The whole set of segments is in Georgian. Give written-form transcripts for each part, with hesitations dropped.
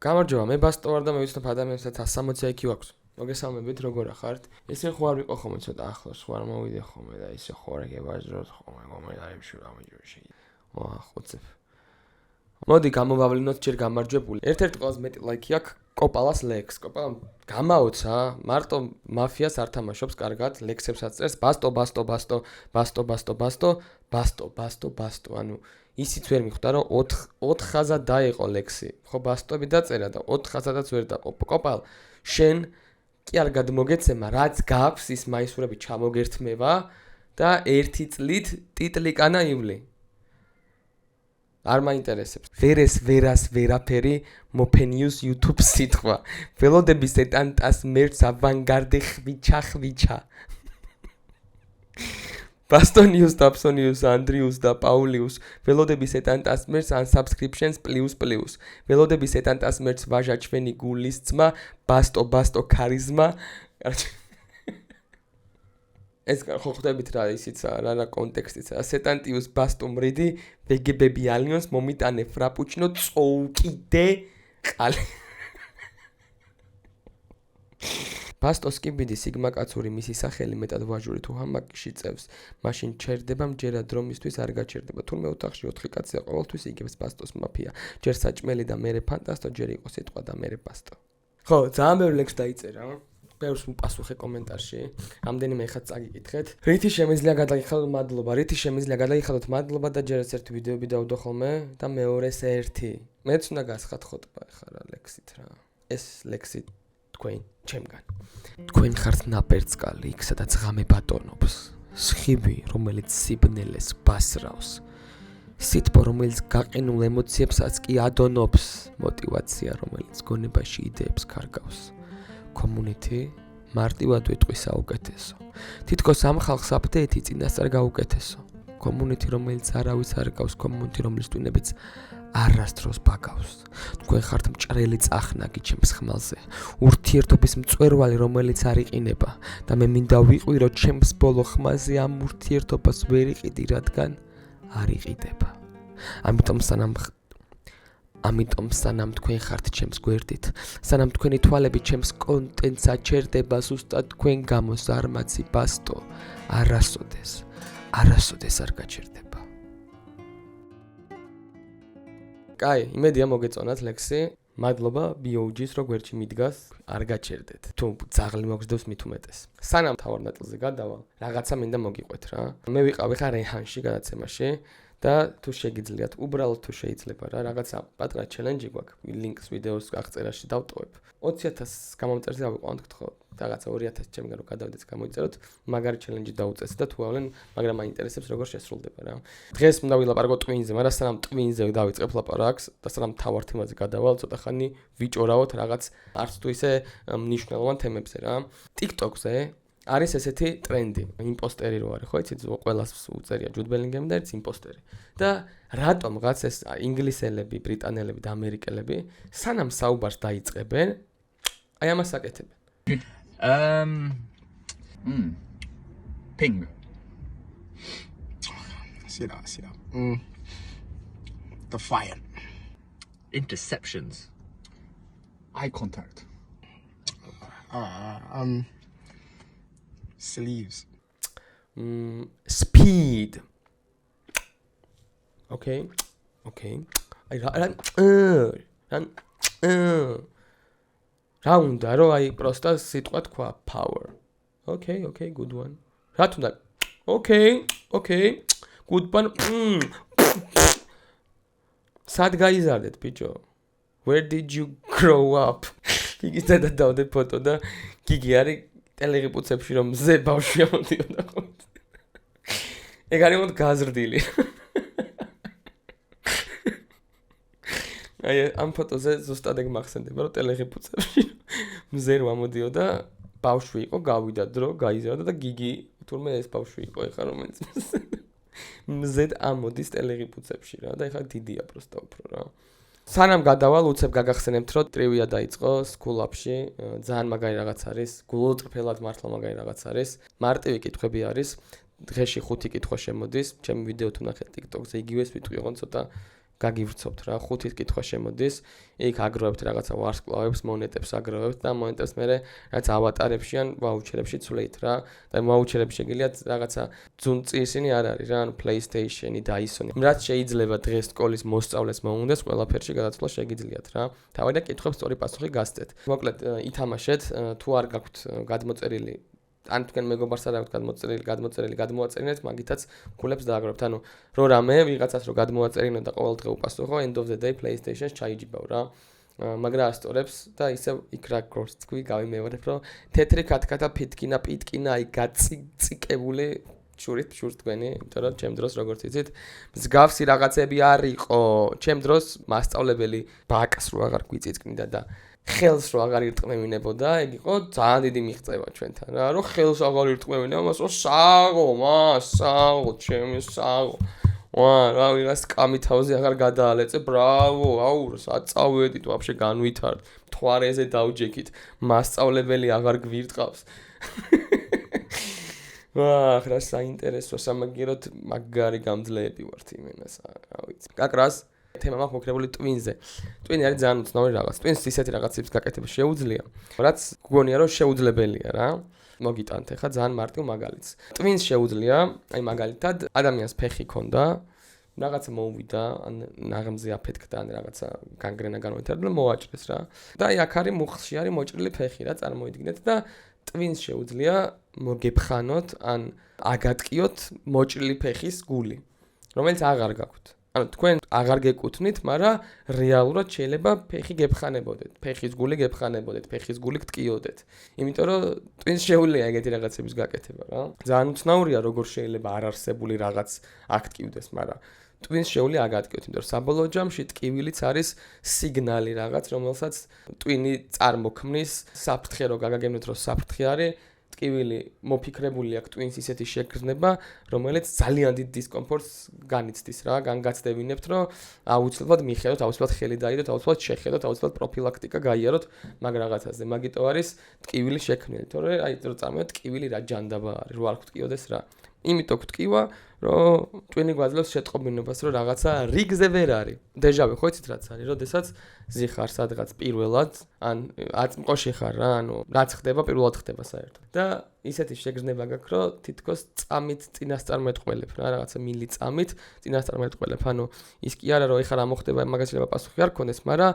გამარჯობა, მე ბასტო ვარ და მე ვიცნობ ადამიანსაც 160 IQ აქვს. მოგესალმებით, როგორ ახართ? ესე ხო არ ვიყო ხოლმე ცოტა ახლოს, ხო არ მოვიდე ხოლმე და ისე ხო არ გებაჟროთ ხოლმე კომენტარებში რამეჯოში. ხოცებ. მოდი გამოვავლინოთ ჯერ გამარჯვებული. ერთ-ერთი ყველაზე მეტი ლაიქი აქვს კოპალას ლექს. კოპალა გამაოცა, მარტო მაფიას არ თამაშობს კარგად, ლექსებსაც წერს ბასტო. ანუ ისიც ვერ მიხვდა რომ 4 ხაზად დაიყო ლექსი. ხო ბასტობი დაწერა და 4 ხაზადაც ვერ დაყო. კოპალ შენ კი არ გადმოგეცემა, რაც გაქვს ის მაისურები ჩამოგერთმევა და 1 წლით ტიტლიკანა ივლი. არ მაინტერესებს. ვერას ვერაფერი მოფენიუს YouTube სიტყვა. ველოდების ეტანტას მერც ავანგარდე ხვიჩა. ბასტონიუს, ტაფსონიუს, ანდრიუს და პაულიუს. ველოდების ეტანტას მერც ან subscriptions ++. ველოდების ეტანტას მერც ვაჟა ჩვენი გულის ძმა, ბასტო ქარიზმა. ეს ხო ხვდებით რა ისიცა, რა კონტექსტიცა. სეტანტიუს ბასტო მრიდი, ვეგებები ალიონს მომიტანე ფრაპუჩინო წოუკიდე ყალი. ბასტოს კიბიდი სიგმა კაცური მისი სახელი მეტად ვაჟური თუ ჰამაკში წევს, მაშინ ჩერდება მჯერა დრომისთვის არ გაჩერდება. თურმე ოთახში 4 კაცია ყოველთვის იგებს ბასტოს მაფია. ჯერ საჭმელი და მერე ფანტასტო, ჯერ იყო სიტყვა და მერე ბასტო. ხო, ძალიან ბევრი ლექსი დაიწერა. ბევრს მიპასუხე კომენტარში. ამდენიმე ხაც წაგიკითხეთ. რითი შემიძლია გადაგიხადოთ მადლობა და ჯერ ერთი ვიდეოები დავდო ხოლმე და მეორეს ერთი. მეც უნდა გასხათხოთ ხა რა ლექსით რა. ეს ლექსი თქვენ ჩემგან. თქვენ ხართ ნაპერწკალი, იქ სადაც ღამე ბატონობს. სხივი, რომელიც სიბნელეს ბასრავს. სიტყვა, რომელიც გაყინულ ემოციებსაც კი ადონობს. მოტივაცია, რომელიც გონებაში იდეებს კარგავს. Community მარტივად ვიტყვის საუკეთესო. თითქოს ამ ხალხს აპდეიტი წინასწარ გაუკეთესო. Community რომელიც არავის არ გავს, community რომლის ტვინებიც არასდროს ბაგავს. თქვენ ხართ მჭრელი წახნაგი ჩემს ხმალზე. ურთიერთობის მწვერვალი რომელიც არ იყინება და მე მინდა ვიყვირო ჩემს ბოლო ხმაზე ამ ურთიერთობას ვერ იყიდი, რადგან არ იყიდება. ამიტომ სანამ თქვენ ხართ ჩემს გვერდით, სანამ თქვენი თვალები ჩემს კონტენტს აჩერდება, ზუსტად თქვენ გამოს არმაცი ბასტო არასოდეს არ გაჩერდება. კაი, იმედია მოგეწონათ ლექსი. მადლობა BOG-ს რო გვერდში მიდგას, არ გაჩერდეთ. თუ ძაღლი მოგზდევს მით უმეტეს. სანამ თავარ ნაწილზე გადავალ, რაღაცა მინდა მოგიყვეთ რა. მე ვიყავი ხარ რეჰანში გადაცემაში. და თუ შეგიძლიათ, უბრალოდ თუ შეიძლება რა, რაღაცა პატარა ჩელენჯი გვაქვს, ლინკს ვიდეოს აღწერაში დავტოვებ. 20,000 გამომწერზე ავიყვანთ, გთხოვ, რაღაცა 2,000 ჩემგან რო გადავიდეთ გამოიწეროთ, მაგარი ჩელენჯი დაუწესეთ და თუ ავლენ, მაგრამ მაინტერესებს როგორ შესრულდება რა. დღეს მინდა ვილაპარაკო ტვინზე, მაგრამ სანამ ტვინზე დავიწყებ ლაპარაკს და სანამ თავარ თემაზე გადავალ, ცოტა ხანი ვიჭორავოთ რაღაც არც თუ ისე მნიშვნელოვან თემებზე რა. TikTok-ზე არის ესეთი ტრენდი, იმპოსტერი რო არის, ხო იცით, ყველას უწერია ჯუდ ბელინგემი და ერთს იმპოსტერი. და რატომღაც ეს ინგლისელები, ბრიტანელები და ამერიკელები სანამ საუბარს დაიწყებენ, აი ამას აკეთებენ. Ping. Sira. The fire. Interceptions. Eye contact. Sleeves. Speed. Okay. რა უნდა რომ აი პროსტა სიტყვა თქვა power. Okay, good one. რა თუნდა? Okay, good one. სად გაიზარდეთ ბიჭო? Where did you grow up? გიგის და დავდე ფოტო და გიგი არის ტელეგიპუცებში რომ მზე ბავშვია მოდიოდა ხო? ეგ არის მოდ გაზრდილი. აი ამ ფოტოზე ზუსტად ეგ მახსენდება რომ ტელეგიპუცებში მზე რომ ამოდიოდა, ბავშვი იყო, გავიდა დრო, გაიზარდა და გიგი თურმე ეს ბავშვი იყო ეხა რომელიც მზედ ამოდის ტელეგიპუცებში რა და ეხა დიდია პროსტა უფრო რა. სანამ გადავალ, უცებ გაგახსენებთ, რომ ტრივია დაიწყო School-Up-ში, ძალიან მაგარი რაღაც არის, გულწრფელად მართლა მაგარი რაღაც არის. მარტივი კითხვები არის, დღეში 5 კითხვა შემოდის, ჩემი ვიდეო თუ ნახეთ TikTok-ზე იგივეს ვიტყვი, ოღონდ ცოტა გაგივრცობთ რა, 5 კითხვა შემოდის, იქ აგროვებთ რაღაცა ვარსკვლავებს, მონეტებს აგროვებთ და მონეტებს მე რაც ავატარებში ან ვაუჩერებში ცვლით რა. და ვაუჩერებში შეგიძლიათ რაღაცა ძუნწი ისინი არ არის რა, ანუ PlayStation-ი, Dyson-ი. რაც შეიძლება დღეს სკოლის მოსწავლეს მოუნდეს, ყველაფერში გადაცვლა შეგიძლიათ რა. თავი და კითხვებს სწორი პასუხი გასცეთ. მოკლედ ითამაშეთ, თუ არ გაქვთ გადმოწერილი ან თქვენ მეგობარს არ აქვთ გადმოაწერინეთ, მაგითაც გულებს დააგროვებთ. ანუ რო რამე ვიღაცას რო გადმოაწერინო და ყოველდღე უპასუხო, end of the day PlayStation-ს ჩაიჯიბავ რა. მაგრამ ასწორებს და ისევ იქ რა გროვს თქვი გავიმეორებ, რომ თეთრი კათკათა პიტკინა აი გაწიკებული შურს თქვენი, იმიტომ რომ ჩემ დროს როგორც იცით, მსგავსი რაღაცები არ იყო. ჩემ დროს მასწავლებელი ბაკს რო აღარ გვიწიწკნიდა და ხელს რო აღარ ირტყმევინებოდა, ეგ იყო ძალიან დიდი მიღწევა ჩვენთან რა, რომ ხელს აღარ ირტყმევინება, მას რო საღო, ჩემი საღო. რა ვიღაც კამი თავზე აღარ გადაალეწე, ბრავო, აუ, საწავედით, ვაფშე განვითარდ, მთვარეზე დავჯექით, მასწავლებელი აღარ გვირტყავს. რა საინტერესო, სამაგიეროდ მაგარი გამძლეები ვართ იმენას, რა ვიცი. კაკრას თემა მაქვს მოკრებული ტვინზე. ტვინი არის ძალიან უცნაური რაღაც. ტვინს ისეთი რაღაცების გაკეთება შეუძლია, რაც გგონია რომ შეუძლებელია რა. მოგიტანთ ახლა ძალიან მარტივ მაგალითს. ტვინს შეუძლია, აი მაგალითად, ადამიანს ფეხი ქონდა, რაღაცა მოუვიდა, ან ნაღმზე აფეთქდა, ან რაღაცა განგრენა განვითარდა, მოაჭრეს რა. და აი აქ არის მუხლში არის მოჭრილი ფეხი რა, წარმოიდგინეთ და ტვინს შეუძლია მოგეფხანოთ, ან აგატკიოთ მოჭრილი ფეხის გული, რომელიც აღარ გაქვთ. ანუ თქვენ აღარ გეკუთვნით, მაგრამ რეალურად შეიძლება ფეხი გეფხანებოდეთ, ფეხის გული გეფხანებოდეთ, ფეხის გული გტკიოდეთ. იმიტომ რომ ტვინს შეუძლია ეგეთი რაღაცების გაკეთება რა. ძალიან უცნაურია როგორ შეიძლება არარსებული რაღაც აქტივდეს, მაგრამ ტვინს შეუძლია აგატკიოთ, იმიტომ რომ საბოლოო ჯამში ტკივილიც არის სიგნალი რაღაც, რომელსაც ტვინი წარმოქმნის, საფრთხე რო გაგაგებინოთ, რომ საფრთხე არის, ტკივილი მოფიქრებული აქვს ტვინს ისეთი შეგრძნება, რომელიც ძალიან დიდ დისკომფორტს განიცდის რა, განგაცდებინებთ, რომ აუცილებლად მიხელოთ, აუცილებლად ხელი დაიდოთ, აუცილებლად შეხედოთ, აუცილებლად პროფილაქტიკა გაიაროთ მაგ რაღაცაზე. მაგიტო არის ტკივილი შექმნილი, თორე აი რო წარმოიდგინეთ ტკივილი რა ჯანდაბა არის, რო არ გვტკიოდეს რა. იმიტომ გვტკივა, რომ ტვინი გვაძლევს შეტყობინებას, რომ რაღაცა რიგზე ვერ არის. დეჟავე ხო იცით რაც არის, როდესაც ზიხარ სადღაც პირველად, ან აწმყოში ხარ რა, ანუ რაც ხდება, პირველად ხდება საერთოდ. და ისეთი შეგრძნება გაქვს, რომ თითქოს წამით წინასწარმეტყველებ რა, რაღაცა მილიწამით წინასწარმეტყველებ. ანუ ის კი არა, რომ ეხლა რა მოხდება, მაგას შეიძლება პასუხი არ გქონდეს, მაგრამ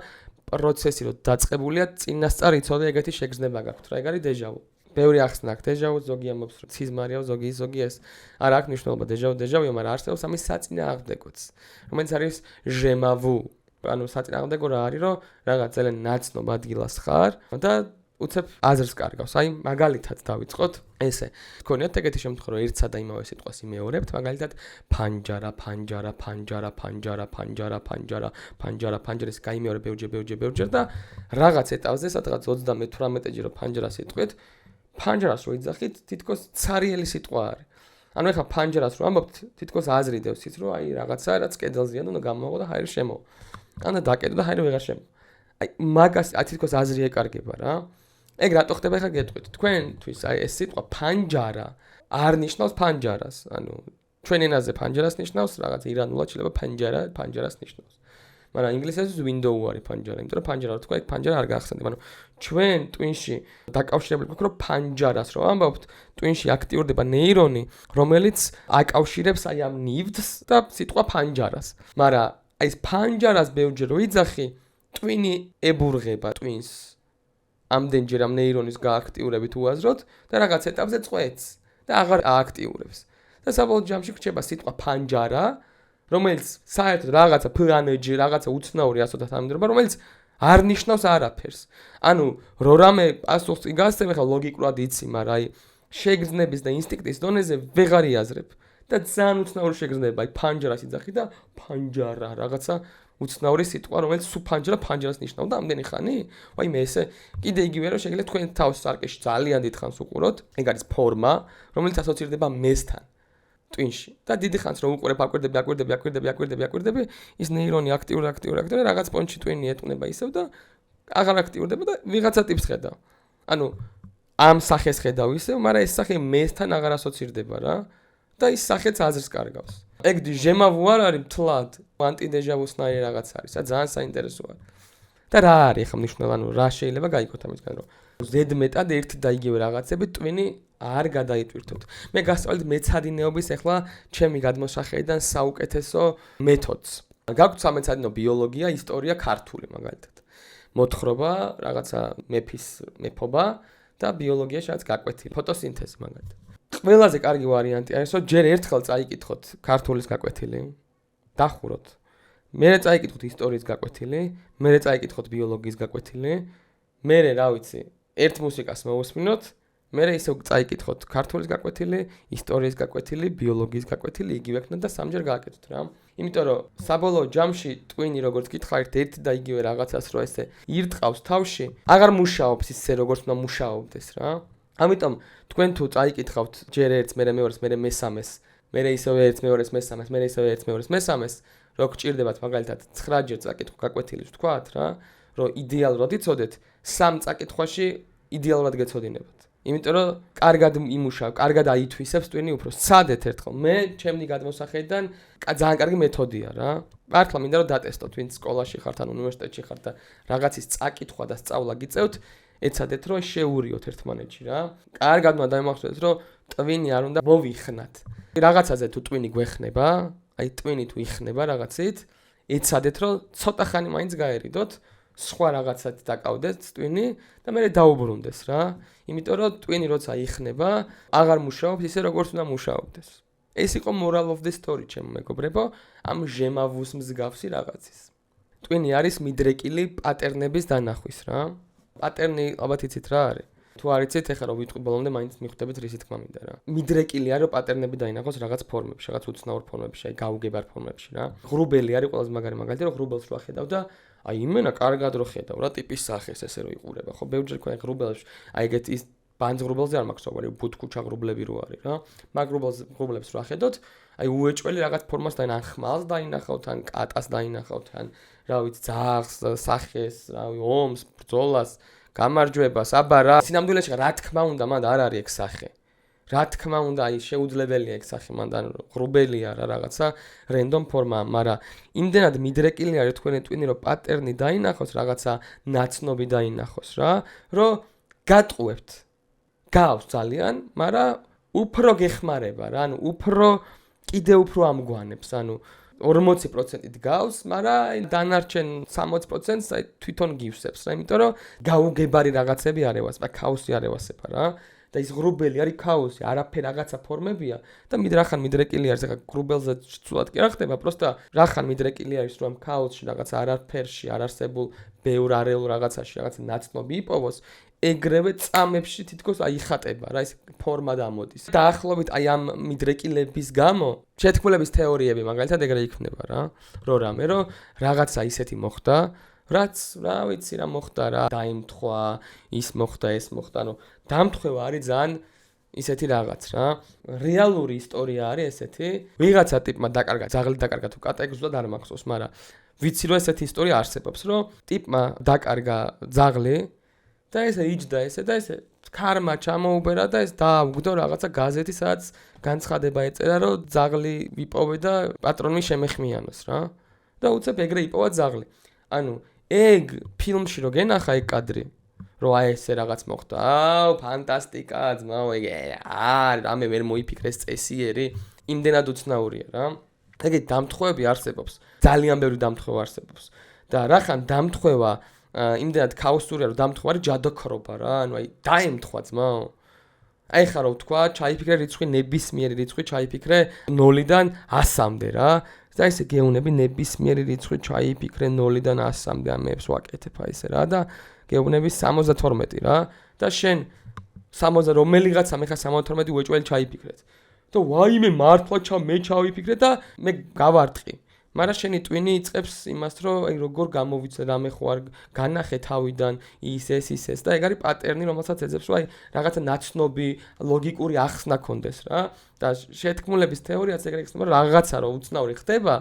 პროცესი რო დაწყებულია, წინასწარ იცოდე ეგეთი შეგრძნება გაქვს რა, ეგ არის დეჟავუ. ბევრი ახსნა აქვს დეჟავუ, ზოგი ამბობს, რომ ციზმარია, ზოგი ეს არ აქვს მნიშვნელობა დეჟავუა, მაგრამ არსებობს ამის საწინააღმდეგოც, რომელიც არის ჟემავუ. ანუ საწინააღმდეგო რა არის, რომ რაღაც ძალიან ნაცნობ ადგილას ხარ და უცებ აზრს კარგავს. აი, მაგალითად დავიწყოთ ესე. გქონიათ ეგეთი შემთხვევა, რომ ერთსა და იმავე სიტყვას იმეორებთ, მაგალითად ფანჯარა, ეს გაიმეორებ ბევრჯერ და რაღაც ეტაპზე, სადღაც 38-ჯერ რომ ფანჯარას იტყვით, ფანჯარას რო იძახით, თითქოს ცარიელი სიტყვა არის. ანუ ეხლა ფანჯარას რო ამბობთ, თითქოს აზრი დევს ის, რომ აი რაღაცა რაც კედელზეა და გამოვაყო და ჰაერი შემოვა. ანუ დაკეტო და ჰაერი ვეღარ შემოვა. აი მაგას თითქოს აზრი ეკარგება რა. ეგ რატო ხდება ეხლა გეტყვით. თქვენთვის აი ეს სიტყვა ფანჯარა არ ნიშნავს ფანჯარას. ანუ ჩვენ ენაზე ფანჯარას ნიშნავს, რაღაც ირანულად შეიძლება ფანჯარას ნიშნავს. მაგრამ ინგლისურენში window არის ფანჯარა, იმიტომ რომ ფანჯარა რო თქვა, ეგ ფანჯარა არ გაახსენდება. ანუ ჩვენ ტვინში დაკავშირებული გვაქვს, რომ ფანჯარას რო ამბობთ, ტვინში აქტიურდება ნეირონი, რომელიც აკავშირებს აი ამ ნივთს და სიტყვა ფანჯარას. მაგრამ აი ეს ფანჯარას ბევრჯერ რო იძახი, ტვინი ებურღება ტვინს. ამდენჯერ ამ ნეირონის გააქტიურებით უაზროდ და რაღაც ეტაპზე წყვეტს და აღარ ააქტიურებს. და საბოლოო ჯამში გვჭება სიტყვა ფანჯარა, რომელიც საერთოდ რაღაცა ფანჯი, რაღაცა უცნაური ასოთად ამდრობა, რომელიც არ ნიშნავს არაფერს. ანუ რო რამე პასუხს იგასცემ, ხა ლოგიკურად იცი, მაგრამ აი შეგრძნების და ინსტინქტის დონეზე ვეღარ იაზრებ. და ძალიან უცნაური შეგრძნება, აი ფანჯარას იძახი და ფანჯარა, რაღაცა უცნაური სიტყვა, რომელიც სულ ფანჯარას ნიშნავდა ამდენი ხანი? აი მე ესე კიდე იგივე რომ შეგიძლიათ თქვენ თავს სარკეში ძალიან დიდ ხანს უყუროთ, ეგ არის ფორმა, რომელიც ასოცირდება მესთან. ტვინში. და დიდი ხანს რომ უყურებ აკვირდები, ის ნეირონი აქტიურდება, რაღაც პონჩი ტვინი ეტყნება ისევ და აღარ აქტიურდება და ვიღაცა ტიპს ხედავ. ანუ ამ სახეს ხედავ ისევ, მაგრამ ეს სახე მესთან აღარ ასოცირდება რა. და ის სახეც აზრს კარგავს. ეგ ჟემავუ არ არის მთლად ანტიდეჟავუსნაირი რაღაც არის რა ძალიან საინტერესოა და რა არის ახლა მნიშვნელოვანი ანუ რა შეიძლება გაიგოთ ამისგან რომ ზედმეტად ერთი და იგივე რაღაცები ტვინი არ გადაიტვირთოთ მე გასწავლეთ მეცადინეობის ახლა ჩემი გადმოსახედიდან საუკეთესო მეთოდს გაგვთ სამეცადინეო ბიოლოგია ისტორია ქართული მაგალითად მოთხრობა რაღაცა მეფობა და ბიოლოგიაში რაც გაკვეთილი ფოტოსინთეზი მაგალითად ყველაზე კარგი ვარიანტი არის რომ ჯერ ერთხელ წაიკითხოთ ქართულის გაკვეთილი დახუროთ მერე წაიკითხოთ ისტორიის გაკვეთილი მერე წაიკითხოთ ბიოლოგიის გაკვეთილი მერე რა ვიცი ერთ მუსიკას მოусმინოთ მერე ისევ წაიკითხოთ ქართულის გაკვეთილი ისტორიის გაკვეთილი ბიოლოგიის გაკვეთილი იგივე ხნად და სამჯერ გააკეთოთ რა იმიტომ რომ საბოლოო ჯამში ტვინი როგორც გითხარით ერთი და იგივე რაღაცას რო ესე ირტყავს თავში აღარ მუშაობს ისე როგორც უნდა მუშაობდეს რა ამიტომ თქვენ თუ წაიკითხავთ ჯერ ერთს მერე მეორეს მერე მესამეს მერე ისევ ერთს მეორეს მესამეს მერე ისევ ერთს მეორეს მესამეს რო გჭირდებათ მაგალითად 9 ჯერ წაკითხო გაკვეთილის ვთქვათ რა რომ იდეალურად იცოდეთ 3 წაკითხვაში იდეალურად გეცოდინებათ იმიტომ რომ კარგად იმუშავ, კარგად აითვისებს ტვინი უფრო სცადეთ ერთხელ. მე ჩემი გადმოსახედიდან ძალიან კარგი მეთოდია რა. მართლა მინდა რომ დატესტოთ, ვინც სკოლაში ხართ ან უნივერსიტეტში ხართ და რაღაცის წაკითხვა და სწავლა გიწევთ, ეცადეთ რომ შეურიოთ ერთმანეთში რა. კარგად უნდა დაიმახსოვრეთ რომ ტვინი არ უნდა მოვიხნათ. რაღაცაზე თუ ტვინი გვეხნება, აი ტვინი თუ იხნება რაღაცით, ეცადეთ რომ ცოტა ხანი მაინც გაერიდოთ. სხვა რაღაცად დაკავდეთ ტვინი და მე დაუბრუნდეს რა. იმიტომ რომ ტვინი როცა იხნება, აღარ მუშაობს ისე როგორც უნდა მუშაობდეს. ეს იყო moral of the story ჩემო მეგობრებო, ამ ჟემავუს მსგავსი რაღაცის. ტვინი არის მიდრეკილი პატერნების დანახვის რა. პატერნი ალბათ იცით რა არის? თუ არ იცით, ეხლა რომ ვიტყვი ბოლომდე მაინც მიხვდებით რის თქმა მინდა რა. მიდრეკილი არის რომ პატერნები დაინახოს რაღაც ფორმებში, რაღაც უცნაურ ფორმებში, აი გაუგებარ ფორმებში რა. ღრუბელი არის ყველაზე მაგარი მაგალითი, რომ ღრუბელს რო ახედავ და აი იმენა კარგად რო ხედავ რა ტიპის სახეს ესე რო იყურება ხო ბევრჯერ თქვენ ღრუბელში აი ეგეთ ის ბანძღრუბელზე არ მაქვს საუბარი ბუთქუჩა ღრუბლები რო არის რა მაგ ღრუბლებს რო ახედოთ აი უეჭველი რაღაც ფორმას და ან ხმალს დაინახავთ ან კატას დაინახავთ ან რა ვიცი ძაღლს სახეს რა ომს ბრძოლას გამარჯვებას აბა რა სინამდვილეში რა თქმა უნდა მანდ არ არის ეგ სახე რა თქმა უნდა აი შეუძლებელია ეგ სახე მანდ ღრუბელია რა რაღაცა რენდომ ფორმაა მაგრამ იმდენად მიდრეკილი არის თქვენი ტვინი რომ პატერნი დაინახოს რაღაცა ნაცნობი დაინახოს რა რომ გატყუებთ გავს ძალიან მაგრამ უფრო გეხმარება რა ანუ უფრო კიდე უფრო ამგვანებს ანუ 40%-ით გავს მაგრამ დანარჩენ 60%-ს აი თვითონ გივსებს რა იმიტომ რომ გაუგებარი რაღაცები არევას და ქაოსი არევასება რა და ის ღრუბელი არის ქაოსი, არაფერ რაღაცა ფორმებია და რახან მიდრეკილი არის, ეხლა ღრუბელზე ცუდად კი რა ხდება, პროსტა რახან მიდრეკილი არის, რომ ქაოსში რაღაცა არაფერში, არარსებულ ბევრ არეულ რაღაცაში რაღაცა ნაცნობი იპოვოს, ეგრევე წამებში თითქოს აიხატება რა, ეს ფორმა დამოდის. დაახლოებით აი ამ მიდრეკილების გამო შეთქმულების თეორიები მაგალითად ეგრე იქნება რა, რამე რომ რაღაცა ისეთი მოხდა რაც რა ვიცი რა მოხდა რა დაიმთხვა ის მოხდა ეს მოხდა ანუ დამთხევა არის ძალიან ისეთი რაღაც რა რეალური ისტორია არის ესეთი ვიღაცა ტიპმა დაკარგა ძაღლი დაკარგა თუ კატა ეგრუზად არ მახსოვს მაგრამ ვიცი რომ ესეთი ისტორია არსებობს რომ ტიპმა დაკარგა ძაღლი და ესე იჯდა ესე და ესე ქარმა ჩამოუბერა და ეს დააუგდო რაღაცა გაზეთი სადაც განცხადება ეწერა რომ ძაღლი ვიპოვე და პატრონი შემეხმიანოს რა და უცებ ეგრე იპოვა ძაღლი ანუ ეგ ფილმში რო გენახა ეგ კადრი რო აი ესე რაღაც მოხდა აუ ფანტასტიკა ძმაო ეგ რამე ვერ მოიფიქრეს წესიერი იმდენად უცნაურია რა ეგეთ დამთხევები არსებობს ძალიან ბევრი დამთხევა არსებობს და რახან დამთხევა იმდენად ქაოსურია რომ დამთხევარი ჯადოქრობა რა ანუ აი დაემთხვა ძმაო აი ხა რო ვთქვა ჩაიფიქრე რიცხვი ნებისმიერი რიცხვი ჩაიფიქრე 0-დან 100-მდე რა და ესე გეუნები ნებისმიერი რიცხვი ჩაიფიქრე 0-დან 100-მდე ამებს ვაკეთებ აი ესე რა და გეუბნები 72 რა და შენ 60 რომელიღაცა მე ხა 72 უეჭველი ჩაიფიქრეთ და ვაიმე მართლა მე ჩავიფიქრე და მე გავარტყი მაგრამ შენი ტვინი იწყებს იმას რომ აი როგორ გამოვიცე რამე ხო არ განახე თავიდან ის და ეგ არის პატერნი რომელსაც ეძებს რომ აი რაღაცა ნაცნობი ლოგიკური ახსნა კონდეს რა და შეთქმულების თეორიაც ეგრე იქნება რომ რაღაცა რო უცნაური ხდება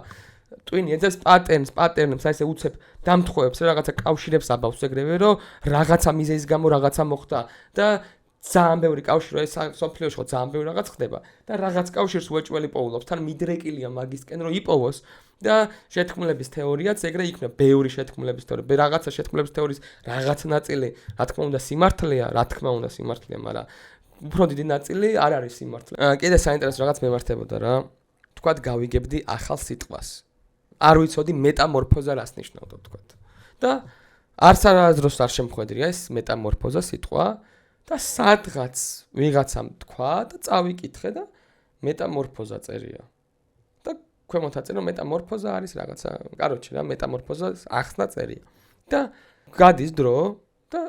ტვინი ეძებს პატერნებს აი ესე უცებ დამთხევებს რაღაცა კავშირებს აბავს ეგრევე რომ რაღაცა მიზეზის გამო რაღაცა მოხდა და ძალიან ბევრი კავშირი ეს სოფლიოში ხო ძალიან ბევრი რაღაც ხდება და რაღაც კავშირს უეჭველი პოულობს თან მიდრეკილია მაგისკენ რომ იპოვოს და შეთქმულების თეორიაც ეგრე იქნება ბევრი შეთქმულების თეორია რაღაცა შეთქმულების თეორიის რაღაც ნაწილი რა თქმა უნდა სიმართლეა მაგრამ უფრო დიდი ნაწილი არ არის სიმართლე კიდე საინტერესო რაღაც მემართებოდა რა თქვათ გავიგებდი ახალ სიტყვას არ ვიცოდი მეტამორფოზა რას ნიშნავდა თქვათ და არც არასდროს არ შემხვედრია ეს მეტამორფოზა სიტყვა და სადღაც ვიღაცამ თქვა და წავიკითხე და მეტამორფოზა წერია და ქვემოთ აწერა მეტამორფოზა არის რაღაცა კაროჩე რა მეტამორფოზას ახსნა წერია და გადის დრო და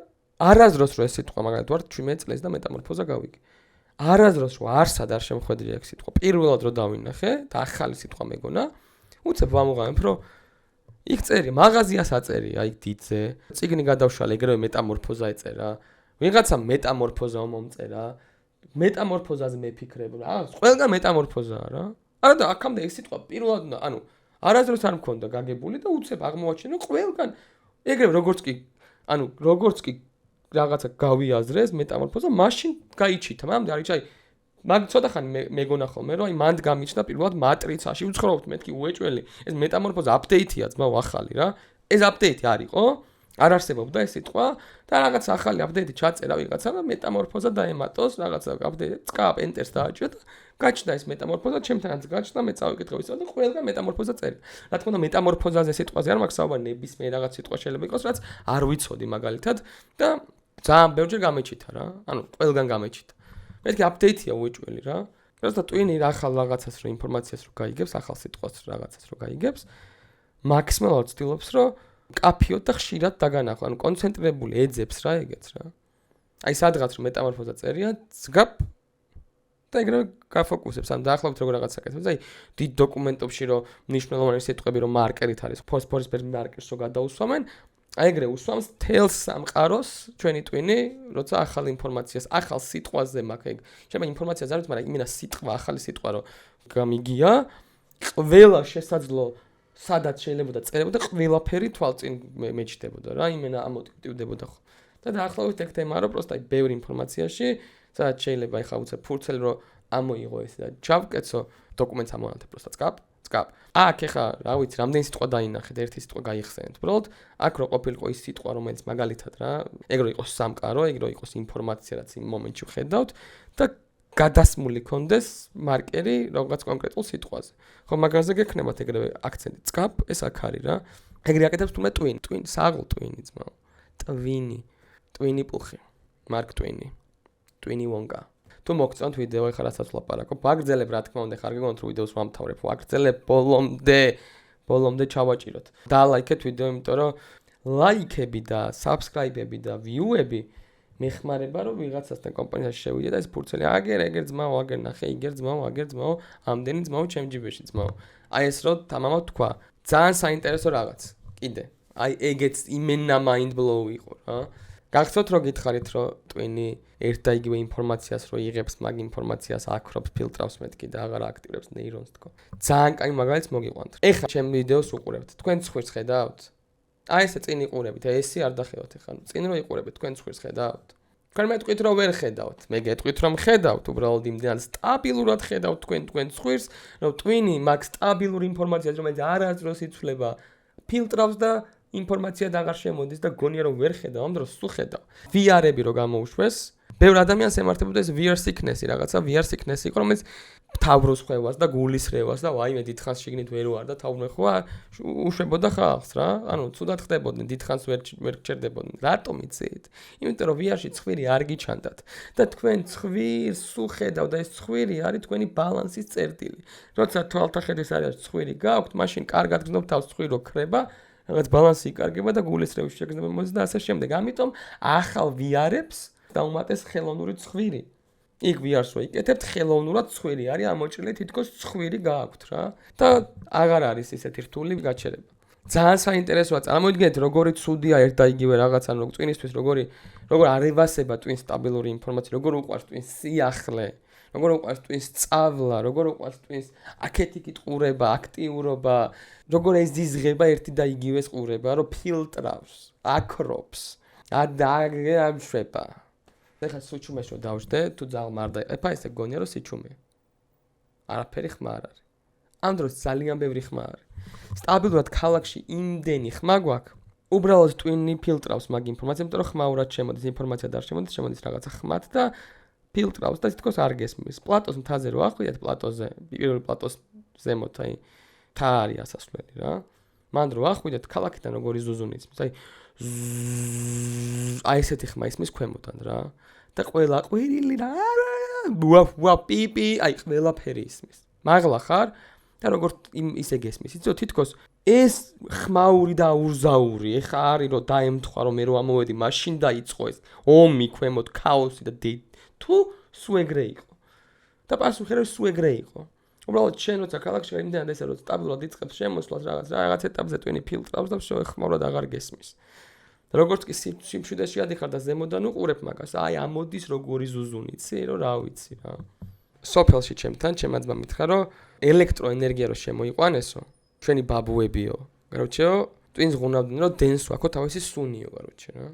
არასდროს რო ეს სიტყვა მაგალითად ვარ 17 წელს და მეტამორფოზა გავიგე არასდროს რო არსად არ შემხვედრია ეს სიტყვა პირველად რო დავინახე და ახალი სიტყვა მეგონა უცებ ვამოღამებ რომ იქ წერი მაღაზიას აწერია იქ დიდზე წიგნი გადავშალე ეგრევე მეტამორფოზა ეწერა ვიღაცა მეტამორფოზა მომწერა მეტამორფოზაზე მეფიქრებ რა ყველგან მეტამორფოზაა რა არა და აქამდე ეს სიტყვა პირველად ანუ არასდროს არ მქონდა გაგებული და უცებ აღმოაჩინე რომ ყველგან ეგრევე როგორც კი რაღაცა გავიაზრეს მეტამორფოზა მაშინ გაიჩითა მამდე არის აი მაგ ცოტა ხანი მეგონა ხოლმე რომ აი მანდ გამიჩნდა პირველად მატრიცაში უცხოვრობთ მეთქი უეჭველი ეს მეტამორფოზა აპდეიტია ძმაო ახალი რა ეს აპდეიტი არისო არ არსებობდა ეს სიტყვა და რაღაც ახალი აპდეიტი ჩაწერა ვიღაცა და მეტამორფოზა დაემატოს რაღაცა აპდეიტი წკაპ ენტერს დააჭრა და გაჩნდა ეს მეტამორფოზა ჩემთანაც გაჩნდა მე წავიკითხე ვისო და ყველგან მეტამორფოზა წერია რა თქმა უნდა მეტამორფოზაზე სიტყვაზე არ მაქვს საუბარი ნებისმიერ რაღაც სიტყვა შეიძლება იყოს რაც არ ვიცოდი მაგალითად და ძალიან ბევრჯერ გამეჩითა რა ანუ ყველგან გამეჩითა მეთქი აპდეიტია უეჭველი რა просто ტვინი ახალ რაღაცას რო ინფორმაციას რო გაიგებს ახალ სიტყვას რაღაცას რო გაიგებს მაქსიმალურად ცდილობს რომ კაფიოთ და ხშირად დაგანახო ანუ კონცენტრირებული ეძებს რა ეგეც რა აი სადღაც რომ მეტამორფოზა წერია ზგაპ და ეგრევე გაფოკუსებს ან დაახლოებით როგორ რაღაცა აკეთებს აი დიდ დოკუმენტებში რომ მნიშვნელოვანი სიტყვები რომ მარკერით არის ფოსფორისფერ მარკერს რო გადაუსვამენ აი ეგრე უსვამს თელს სამყაროს ჩვენი ტვინი როცა ახალ ინფორმაციას ახალ სიტყვაზე მაქვს ეგ შეიძლება ინფორმაციას არ ვიცი მაგრამ იმენა სიტყვა ახალი სიტყვა რომ გამიგია ყველა შესაძლო სადაც შეიძლება წერებოდა ყველაფერი თვალწინ მეჩნდებოდა რა იმენა ამოტივდებოდა ხო და დაახლოებით ეგ თემა რომ პროსტა ბევრი ინფორმაციაში სადაც შეიძლება ეხა უცებ ფურცელი რომ ამოიღო ეს და ჩავკეცო დოკუმენტს ამონალთე პროსტა წკაპ აქ ეხა რა ვიცი რამდენი სიტყვა დაინახეთ ერთი სიტყვა გაიხსენეთ უბრალოდ აქ რო ყოფილიყო ის სიტყვა რომელიც მაგალითად რა ეგ რო იყოს სამყარო ეგ რო იყოს ინფორმაცია რაც იმ მომენტში ვხედავთ და გადასმული კონდეს მარკერი რაღაც კონკრეტულ სიტყვაზე. ხო, მაგაზე გექნებათ ეგრევე აქცენტი. წკაპ ეს აქ არის რა. ეგრე აკეთებს თუმე ტვინი, საღლ ტვინი ძმაო. ტვინი პუხი. მარკ ტვინი ვონკა. თუ მოგწონთ ვიდეო ეხლა რასაც ვლაპარაკობ, ვაგრძელებ რა თქმა უნდა, ხარ გეგონთ რომ ვიდეოს ვამთავრებ, ვაგრძელებ ბოლომდე ჩავაჭიროთ. დალაიქეთ ვიდეო, იმიტომ რომ ლაიქები და საბსკრაიბები და ვიუები მეხმარება რომ ვიღაცასთან კომპანიაში შევიდე და ეს ფურცელი აგერ ძმაო, აგერ ნახე, იგერ ძმაო, ამდენი ძმაო ჩემ ჯიბეში ძმაო. აი ეს რო თამამად თქვა, ძალიან საინტერესო რაღაც. კიდე. აი ეგეც იმენა mind blow იყო რა. გახსოვთ რომ გითხარით რომ ტვინი ერთ და იგივე ინფორმაციას რო იღებს, მაგ ინფორმაციას აკრობს, ფილტრავს მეთქი და აღარ აქტივებს ნეირონს თქო. ძალიან კაი მაგალითს მოგიყვანთ. ეხლა ჩემ ვიდეოს უყურებთ. თქვენ ცხვირს ხედავთ? აი ესე წინ იყურებით, ესე არ დახევათ ეხლა. წინ რო იყურებით, თქვენ ცხვირს ხედავთ? თქვენ მეტყვით რომ ვერ ხედავთ. მე გეტყვით რომ ხედავთ, უბრალოდ იმდენად სტაბილურად ხედავთ თქვენ ცხვირს, რომ ტვინი მაგ სტაბილურ ინფორმაციას რომელიც არასდროს იცვლება, ფილტრავს და ინფორმაცია და აღარ შემოდის და გონია რომ ვერ ხედავ, ამ დროს სულ ხედავ. VR-ები რო გამოუშვეს, ბევრ ადამიანს ემართებოდა ეს VR sickness-ი, რაღაცა VR sickness-ი იყო, რომელიც თავროს ხვევას და გულის რევას და ვაიმე დიდხანს შიგნით ვერ ვარ და თავრე ხვევა უშვებოდა ხალხს რა. ანუ ცუდად ხდებოდნენ, დიდხანს ვერ გჭირდებოდნენ. რატომ იცით? იმიტომ რომ VR-ში ცხვირი არ გიჩანდათ და თქვენ ცხვირს სულ ხედავ და ეს ცხვირი არის თქვენი ბალანსის წერტილი. როცა თვალთახედვის არის ცხვირი გაქვთ, მაშინ კარგად გრძნობ თავს ცხვირი რო ქრება რაღაც ბალანსი იკარგება და გულის რევის შეგრძნება მოდის და ასე შემდეგ. ამიტომ ახალ VR-ებს დაუმატეს ხელოვნური ცხვირი. იქ VR-ს რო იკეთებთ, ხელოვნურად ცხვირი არის ამოჭრილი, თითქოს ცხვირი გააქვთ რა. და აღარ არის ისეთი რთული გაჩერება. ძალიან საინტერესოა. წარმოიდგინეთ, როგორი ცუდია ერთ და იგივე რაღაცა, როგორ ტვინისთვის, როგორ არევასება ტვინს სტაბილური ინფორმაცია, როგორ უყვარს ტვინს სიახლე, როგორ უყვარს ტვინს სწავლა, როგორ უყვარს ტვინს აქეთიკით ყურება, აქტიურობა, როგორ ეზიზღება ერთი და იგივეს ყურება, რომ ფილტრავს, აკრობს, ამშვება. ეხლა სიჩუმეში რომ დავждე, თუ ძალ მარდა ეფა ესე გონია რომ სიჩუმეა. არაფერი ხმა არ არის. ამ დროს ძალიან ბევრი ხმა არის. სტაბილურად ქალაქში იმდენი ხმა გვაქვს. უბრალოდ ტვინი ფილტრავს მაგ ინფორმაციას, იმიტომ რომ ხმაურად შემოდის ინფორმაცია და არ შემოდის, შემოდის რაღაცა ხმად და ფილტრავს და თითქოს არ გესმის. პლატოს მთაზე რო ახვიდეთ პლატოზე, პირველი პლატოს ზემოთ, აი თა არის ასასვლელი რა. მან რო ახვიდეთ ქალაქიდან როგორი ზუზუნი ისმის, აი ესეთი ხმა ისმის ქვემოდან რა. და ყველა ყვირილი რა ვა პიპი, აი ყველაფერი ისმის. მაღლა ხარ და როგორ ისე გესმის. იცი თითქოს ეს ხმაური და ურზაური, ეხა არის რომ დაემთხვა რომ მე რო ამოვედი, მაშინ დაიწყო ეს ომი ქვემოთ, ქაოსი და თუ სუეგრე იყო. და პასუხი რა სუეგრე იყო. უბრალოდ შენ როცა ქალაქში ვარ იმდენად ესე რომ სტაბილურად იწყებს შემოსვლას რაღაც ეტაპზე ტვინი ფილტრავს და ხმაურად აღარ გესმის. და როგორც კი სიმშვიდეში ადიხარ და ზემოდან უყურებ მაგას, აი ამოდის როგორი ზუზუნი, იცი რომ რა ვიცი რა. სოფელში ჩემთან ჩემაძმა მითხრა რომ ელექტროენერგია რო შემოიყვანესო, ჩვენი ბაბუებიო, короче, ტვინს ღუნავდნენ რომ დენს ვაქო თავისი სუნიო, короче რა.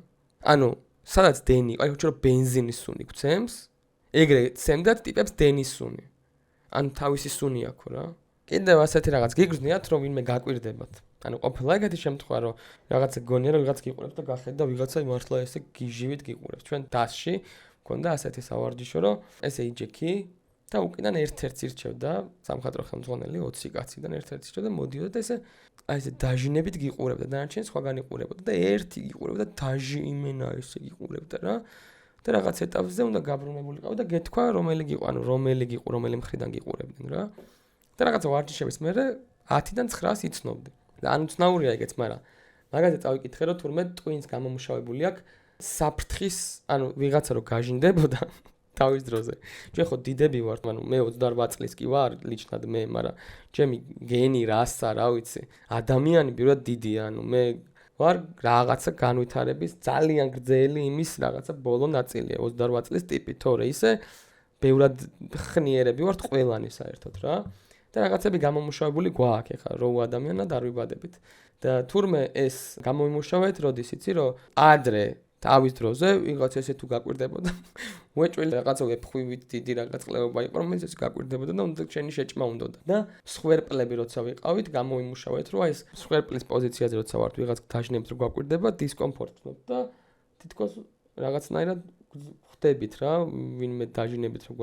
ანუ სადაც დენი, აი ხო რომ ბენზინის სუნი გცემს, ეგრე ცემდათ ტიპებს დენის სუნი. ანუ თავისი სუნი აქვს რა. კიდევ ასეთი რაღაც გიგრძნიათ რომ ვინმე გაკვირდებათ. ანუ ყოფილა ეგეთი შემთხვევა რომ რაღაცა გონია რომ ვიღაც გიყურებს და გახედა ვიღაცა მართლა ესე გიჟივით გიყურებს. ჩვენ დასში მქონდა ასეთი სავარჯიშო რომ ესე იჯექი და უკიდან ერთ-ერთს ირჩევდა სამხატვრო ხელმძღვანელი 20 კაციდან ერთ-ერთს ირჩევდა მოდიოდა და ესე აი ესე დაჟინებით გიყურებდა დანარჩენი სხვაგან იყურებოდა და ერთი გიყურებდა დაჟი იმენა ესე გიყურებდა რა და რაღაც ეტაპზე უნდა გაბრუნებულიყავ და გეთქვა რომელი გიყო ანუ რომელი მხრიდან გიყურებდნენ რა და რაღაცა ვარჯიშების მერე 10-დან 9-ს იცნობდი და ანუ ცნაურია ეგეც მაგრამ მაგაზე წავიკითხე რომ თურმე ტვინს გამომუშავებული აქვს საფრთხის ანუ ვიღაცა რო გაჟინდებოდა თავის დროზე. ჩვენ ხო დიდები ვართ, ანუ მე 28 წლის კი ვარ, ლიჩნად მე, მაგრამ ჩემი გენი რასა, რა ვიცი, ადამიანი პირველად დიდია, ანუ მე ვარ რაღაცა განვითარების ძალიან გრძელი იმის რაღაცა ბოლო ნაწილია, 28 წლის ტიპი, თორე ისე ბევრად ხნიერები ვართ ყველანი საერთოდ რა. და რაღაცები გამომუშავებული გვაქვს, ეხლა რო ადამიანად არ ვიბადებით. და თურმე ეს გამომუშავეთ, როდის იცი, რომ ადრე თავის დროზე ვიღაც ესე თუ გაკვირდებოდა უეჭველი რაღაცა ვეფხვივით დიდი რაღაც ყლეობა იყო რომ ეს გაკვირდებოდა და უნდა შენი შეჭმა უნდოდა და სხვერპლები როცა ვიყავით გამოიმუშავეთ რომ აი ეს სხვერპლის პოზიციაზე როცა ვართ ვიღაც დაჟინებთ რომ გაკვირდება დისკომფორტს ვქნოთ და თითქოს რაღაცნაირად ხვდებით რა ვინმე დაჟინებით რომ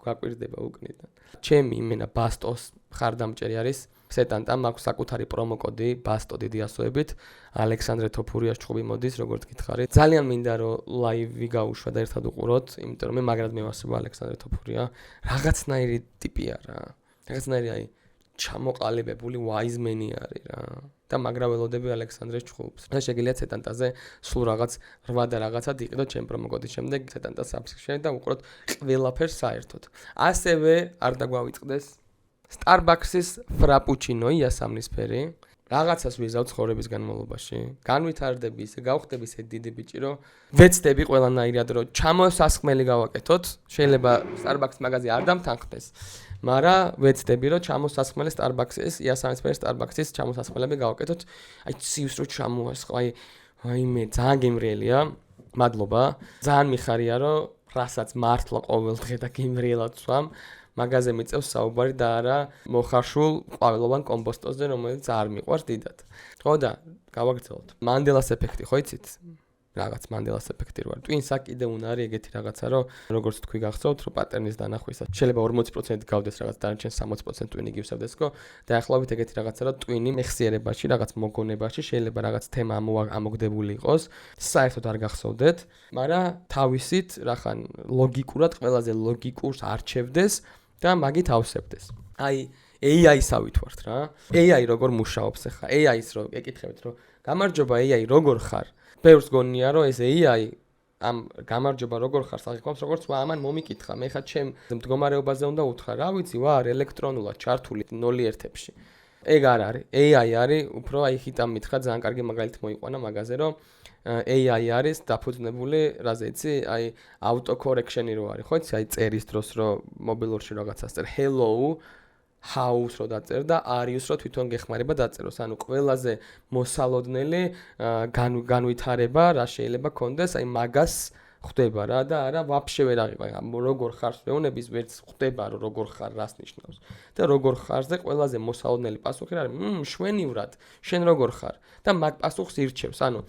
გაკვირდება უკნიდან ჩემი იმენა ბასტოს ხარდამჭერი არის სეტანტა მაქვს საკუთარი პრომო კოდი ბასტო დიდი ასოებით ალექსანდრე თოფურიას ჭუბი მოდის როგორც გითხარით ძალიან მინდა რომ ლაივი გაუშვა და ერთად უყუროთ იმიტომ რომ მე მაგრად მევასება ალექსანდრე თოფურია რაღაცნაირი ტიპია რა რაღაცნაირი აი ჩამოყალიბებული ვაიზმენი არის რა და მაგრაველოდები ალექსანდრეს ჭუბს და შეგიძლიათ სეტანტაზე სულ რაღაც 8 და რაღაცად იყიდოთ ჩემ პრომო კოდის შემდეგ სეტანტას subscription და უყუროთ ყველაფერს საერთოდ ასევე არ დაგვავიწყდეს Starbucks-ის ფრაპუჩინო იასამნისფერი რაღაცას ვიზავ ცხოვრების განმავლობაში განვითარდები ისე გავხდები ისე დიდი ბიჭი რომ ვეცდები ყველანაირად რომ ჩამოსასხმელი გავაკეთოთ შეიძლება Starbucks მაღაზია არ დამთანხმდეს მაგრამ ვეცდები რომ ჩამოსასხმელი Starbucks-ის იასამნისფერი Starbucks-ის ჩამოსასხმელები გავაკეთოთ აი ცივს რო ჩამოასხმ აი მე ძალიან გემრიელია მადლობა ძალიან მიხარია რომ რასაც მართლა ყოველ დღე და გემრიელად ვსვამ მაგაზე მიწევს საუბარი და არა მოხარშულ ყვავილოვან კომპოსტოზე, რომელიც არ მიყვარს დიდად. ხო და გავაგრძელოთ. მანდელას ეფექტი, ხო იცით? რაღაც მანდელას ეფექტი რო არის. ტვინსა კიდე უნდა არის ეგეთი რაღაცა, რომ როგორც თქვი გახსოვთ, რომ პატერნის დანახვისას შეიძლება 40% გავდეს რაღაც დანარჩენ 60% ტვინი გივსებდესკო და ახლავით ეგეთი რაღაცა, რომ ტვინი მეხსიერებაში, რაღაც მოგონებაში შეიძლება რაღაც თემა ამოგდებული იყოს, საერთოდ არ გახსოვდეთ, მაგრამ თავისით რახან ლოგიკურად ყველაზე ლოგიკურს არჩევდეს და მაგით ავსებდეს. აი AI-სავით ვართ რა. AI როგორ მუშაობს ახლა? AI-ს რო ეკითხებით რომ გამარჯობა AI როგორ ხარ? ბევრს გონია რომ ეს AI ამ გამარჯობა როგორ ხარ საღიქვამს როგორც ამან მომიკითხა. მე ხა ჩემ მდგომარეობაზე უნდა უთხრა, რა ვიცი, ვარ ელექტრონულად ჩართული 0-1-ებში. ეგ არ არის. AI არის უფრო აი ხიტამ მითხრა ძალიან კარგი მაგალითი მოიყვანა მაგაზე რომ AI არის დაფუძნებული, რაზე იცი, აი auto correction-ი რო არის, ხო იცი, აი წერის დროს რო მობილურში რაღაცას წერ hello house რო დაწერ და arius რო თვითონ გეხმარება დაწეროს. ანუ ყველაზე მოსალოდნელი განვითარება რა შეიძლება კონდეს, აი მაგას ხვდება რა და არა ვაფშე ვერ აღიყვან. როგორ ხარ შეუნების ვერც ხვდება რომ როგორ ხარ რას ნიშნავს. და როგორ ხარზე ყველაზე მოსალოდნელი პასუხი არის შვენივრად შენ როგორ ხარ და მაგ პასუხს ირჩევს. ანუ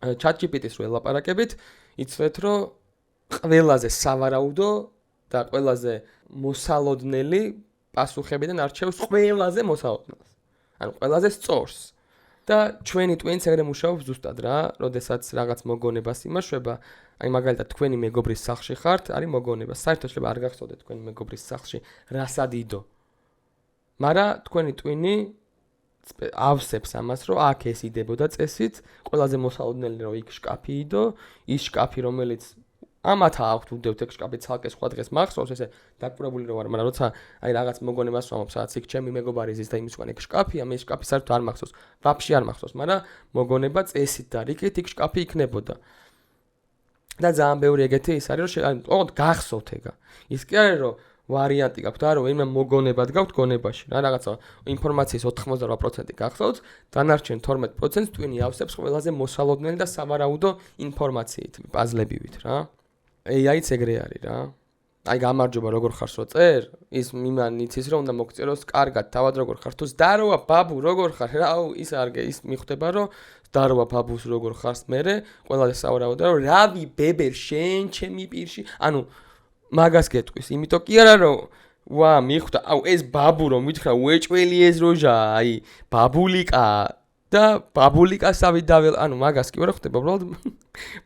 ChatGPT-ს რო ელაპარაკებით, იცით რომ ყველაზე სავარაუდო და ყველაზე მოსალოდნელი პასუხებიდან არჩევს ყველაზე მოსალოდნელს. ანუ ყველაზე სწორს. და ჩვენი ტვინს ეგრე მუშაობს ზუსტად რა, როდესაც რაღაც მოგონებას იმაშვება, აი მაგალითად თქვენი მეგობრის სახლში ხართ, არის მოგონება. საერთოდ შეიძლება არ გახსოვდეთ თქვენი მეგობრის სახლში რასად იდო. მაგრამ თქვენი ტვინი ავსებს ამას, რომ აქ ეს იდებოდა წესით, ყველაზე მოსალოდნელი რომ იქ შკაფი იდო, ის შკაფი რომელიც ამათა აქვთ უდევთ ეგ შკაფი ცალკე სხვა დღეს მახსოვს ესე დაკვრებული რო ვარ, მაგრამ როცა აი რაღაც მოგონებას ვამობ, სადაც იქ ჩემი მეგობარი ზის და იმის უკან ეგ შკაფი, ამ ეს შკაფი საერთოდ არ მახსოვს, ვაფშე არ მახსოვს, მაგრამ მოგონება წესით და რიგით იქ შკაფი იქნებოდა. და ძალიან ბევრი ეგეთი ის არის, რომ ოღონდ გახსოვთ ეგა. ის კი არის, რომ ვარიანტი გაქვთ, არა, რომ იმან მოგონებად გაქვთ გონებაში, რა რაღაცა ინფორმაციის 88% გახსოვთ, დანარჩენ 12%-ს ტვინი ავსებს ყველაზე მოსალოდნელი და სავარაუდო ინფორმაციით, პაზლებივით რა. AI-ც ეგრე არის რა. აი გამარჯობა როგორ ხარს რო წერ, ის მიმან იცის რომ უნდა მოგწეროს კარგად, თავად როგორ ხარ, თუ ზდაროა ბაბუ როგორ ხარ, რა ის არგე ის მიხვდება რომ ზდაროა ბაბუს როგორ ხარს მერე, ყველაზე სავარაუდოა რომ რავი ბებერ შენ ჩემი პირში, ანუ მაგას გეტყვის, იმიტომ კი არა რომ ვა მიხვდა, აუ ეს ბაბუ რომ მითხრა უეჭველი ეს როჟა, აი ბაბულიკა და ბაბულიკასავი დაվել, ანუ მაგას კი არა ხდება, უბრალოდ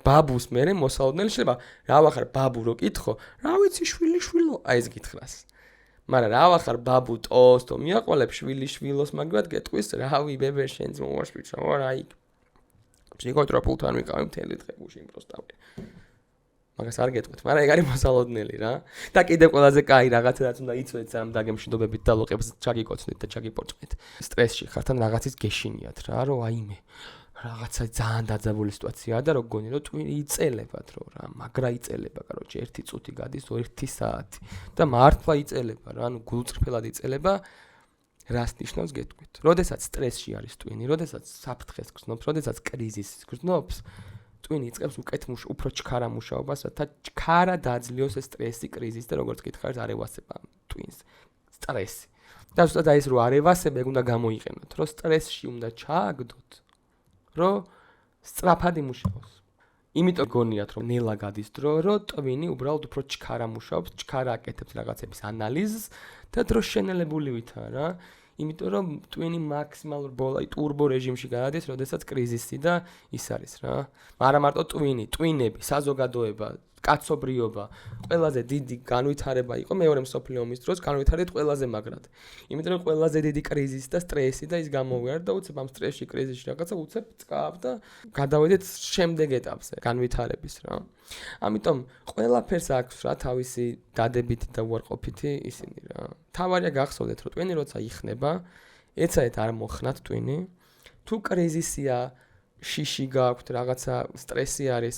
ბაბუს მერე მოსალოდნელი შეიძლება რა ვახარ ბაბუ რო კითხო, რა ვიცი შვილიშვილო, აი ეს გითხრას. მაგრამ რა ვახარ ბაბუ ტოსტო მიაყოლებ შვილიშვილოს მაგათ გეტყვის, რავი ბებერ შენც მოვაშვილო, რა იქ. ფსიქოთერაპევტთან ვიყავი მთელი დღე გუშინ პროსტავი. მაგას არ გეტყვით, მაგრამ ეგ არის მოსალოდნელი რა. და კიდე ყველაზე კაი რაღაცაც უნდა იცოდეთ სამ დაგემშვიდობებით და ლოყებს ჩაგიკოცნით და ჩაგიპორჭყით. სტრესში ხართან რაღაცის გეშინიათ რა, რომ აიმე რაღაცა ძალიან დაძაბული სიტუაციაა და რო გონი რომ ტვინი იწელებათ რო რა, მაგრა იწელება, короче, 1 წუთი გადის 1 საათი და მართლა იწელება რა, ანუ გულწრფელად იწელება. რას ნიშნავს გეტყვით. როდესაც სტრესში არის ტვინი, როდესაც საფრთხეს გრძნობს, როდესაც კრიზისს გრძნობს, ტვინი იწყებს უფრო ჩქარა მუშაობას, რათა ჩქარა დაძლიოს ეს სტრესი, კრიზისი და როგორც გითხარით, არ ევასება ტვინს. სტრესი. და ზუსტად აი ეს რო არ ევასება, ეგ უნდა გამოიყენოთ, რომ სტრესში უნდა ჩააგდოთ, რომ სწრაფად იმუშაოს. იმიტომ გონიათ, რომ ნელა გადის დრო, რომ ტვინი უბრალოდ უფრო ჩქარა მუშაობს, ჩქარა აკეთებს რაღაცების ანალიზს და დრო შენელებულივითაა რა. იმიტომ რომ ტვინი მაქსიმალურ ტურბო რეჟიმში გადადის, როდესაც კრიზისი და ის არის რა. არა მარტო ტვინი, ტვინები, საზოგადოება, კაცობრიობა, ყველაზე დიდი განვითარება იყო მეორე მსოფლიო ომის დროს, განვითარეთ ყველაზე მაგრად. იმიტომ რომ ყველაზე დიდი კრიზისი და სტრესი და ის გამოვიარდა და უცებ ამ სტრესში, კრიზისში რაღაცა უცებ წკავ და გადავედით შემდეგ ეტაპზე განვითარების რა. ამიტომ ყველაფერს აქვს რა თავისი დადებითი და უარყოფითი ისინი რა. თავარია გახსოვდეთ რომ ტვინი როცა იხნება, ეცადეთ არ მოხნათ ტვინი. თუ კრიზისია, შიში გაქვთ, რაღაცა სტრესი არის,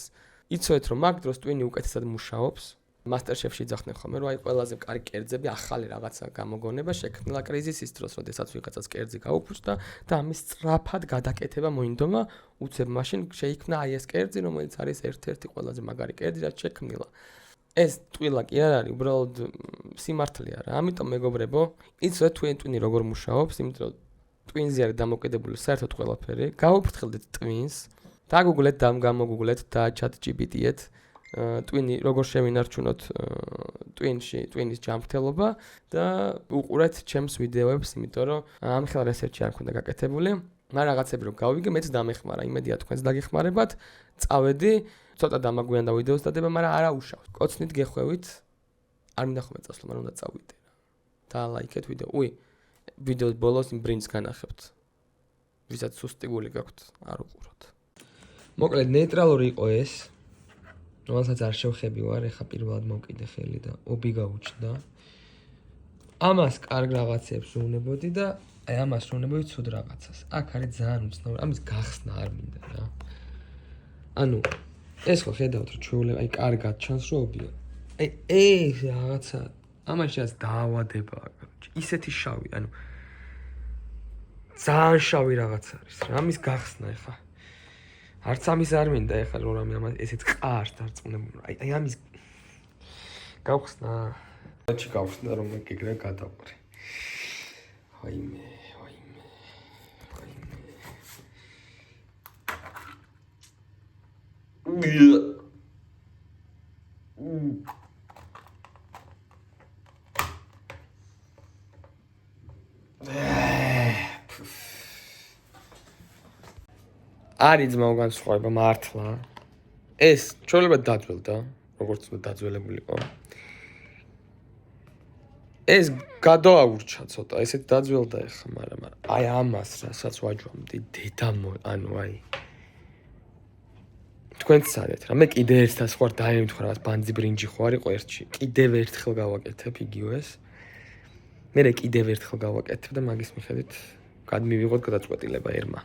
იცოდეთ რომ მაგ დროს ტვინი უკეთესად მუშაობს. MasterChef-ში ძახდნენ ხოლმე რომ აი ყველაზე კარგი კერძები, ახალი რაღაცა გამოგონება შექმნილა კრიზისის დროს, როდესაც ვიღაცას კერძი გაუქმდა და ამის სწრაფად გადაკეთება მოინდომა, უცებ მაშინ შეიქმნა აი ეს კერძი, რომელიც არის ერთ-ერთი ყველაზე მაგარი კერძი, რაც შექმნილა. ეს ტყილა კი არ არის, უბრალოდ სიმართლეა რა. ამიტომ მეგობრებო, იცოდეთ ტვინი როგორ მუშაობს, იმიტომ რომ ტვინზე არის დამოკიდებული საერთოდ ყველაფერი. გაუფრთხილდეთ ტვინს, დაგუგლეთ, გამოგუგლეთ და ChatGPT-ეთ. ტვინი როგორ შევინარჩუნოთ ტვინის ჯანმრთელობა და უყურეთ ჩემს ვიდეოებს, იმიტომ რომ ამ ხელ რესერჩი არ მქონდა გაკეთებული. მაგრამ რაღაცები რომ გავიგე, მეც დამეხმარა, იმედია თქვენს დაგეხმარებათ. წავედი, ცოტა დამაგვიანდა ვიდეოს დადება, მაგრამ არა უშავს. კოცნით გეხვევით. არ მინდა ხოლმე წასვლა, მაგრამ უნდა წავიდე რა. და ლაიქეთ ვიდეო. ვიდეოს ბოლოს იმ ბრინჯს განახებთ. ვისაც სუსტი გული გაქვთ, არ უყუროთ. მოკლედ ნეიტრალური იყო ეს. რომელსაც არ შევხები ვარ, ეხა პირველად მოვკიდე ხელი და ობი გაუჩნდა. ამას კარგ რაღაცებს ვუნებოდი და აი ამას ვუნებოდი ცუდ რაღაცას. აქ არის ძალიან უცნაური, ამის გახსნა არ მინდა რა. ანუ ეს ხო ხედავთ რომ ჩვეულება აი კარგად ჩანს რომ ობია. აი ეს რაღაცა ამაში რაც დაავადება, ისეთი შავი, ანუ ძალიან შავი რაღაც არის რა. ამის გახსნა ეხა არც ამის არ მინდა ეხლა რომ რამე ამას ესეც ყარს დარწმუნებული. აი ამის გავხსნა. აჩი გავხსნა რომ გეგრა გადავყრი. აიმე. არის ძმაო განსხვავება მართლა. ეს ჩვეულებრივ დაძველდა, როგორც უნდა დაძველებულიყო. ეს გადააურჩა ცოტა, ესეთ დაძველდა ეხა, მაგრამ აი ამას რასაც ვაჯვამდი, ანუ აი თქვენც სადეთ რა, მე კიდე ერთას ხوار დაემთხვა რაღაც ბანძი ბრინჯი ხო არისო ერთში. კიდევ ერთხელ გავაკეთებ იგივეს. მე კიდევ ერთხელ გავაკეთებ და მაგის მიხედვით გადმივიღოთ გადაწყვეტილება ერმა.